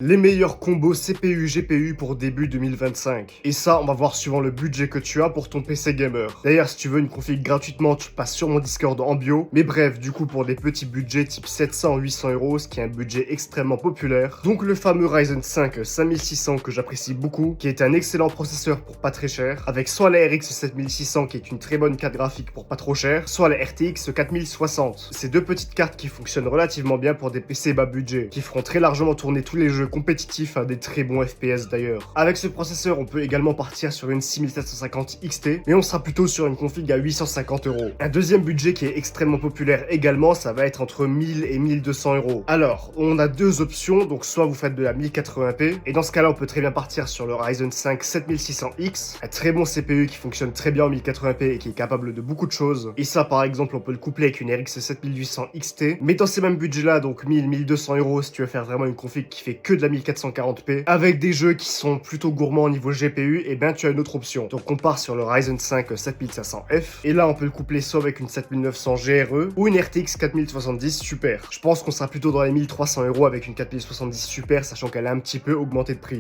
Les meilleurs combos CPU-GPU pour début 2025. Et ça, on va voir suivant le budget que tu as pour ton PC gamer. D'ailleurs, si tu veux une config gratuitement, tu passes sur mon Discord en bio. Mais bref, du coup, pour des petits budgets type 700-800 euros, ce qui est un budget extrêmement populaire. Donc le fameux Ryzen 5 5600 que j'apprécie beaucoup, qui est un excellent processeur pour pas très cher, avec soit la RX 7600 qui est une très bonne carte graphique pour pas trop cher, soit la RTX 4060. Ces deux petites cartes qui fonctionnent relativement bien pour des PC bas budget, qui feront très largement tourner tous les jeux compétitif à des très bons FPS d'ailleurs. Avec ce processeur, on peut également partir sur une 6750 XT, mais on sera plutôt sur une config à 850 euros. Un deuxième budget qui est extrêmement populaire également, ça va être entre 1000 et 1200 euros. Alors, on a deux options, donc soit vous faites de la 1080p, et dans ce cas-là, on peut très bien partir sur le Ryzen 5 7600X, un très bon CPU qui fonctionne très bien en 1080p et qui est capable de beaucoup de choses. Et ça, par exemple, on peut le coupler avec une RX 7800 XT, mais dans ces mêmes budgets-là, donc 1000-1200 euros, si tu veux faire vraiment une config qui fait que de la 1440p, avec des jeux qui sont plutôt gourmands au niveau GPU, et bien tu as une autre option. Donc on part sur le Ryzen 5 7500F, et là on peut le coupler soit avec une 7900 GRE, ou une RTX 4070 Super. Je pense qu'on sera plutôt dans les 1300 euros avec une 4070 Super, sachant qu'elle a un petit peu augmenté de prix.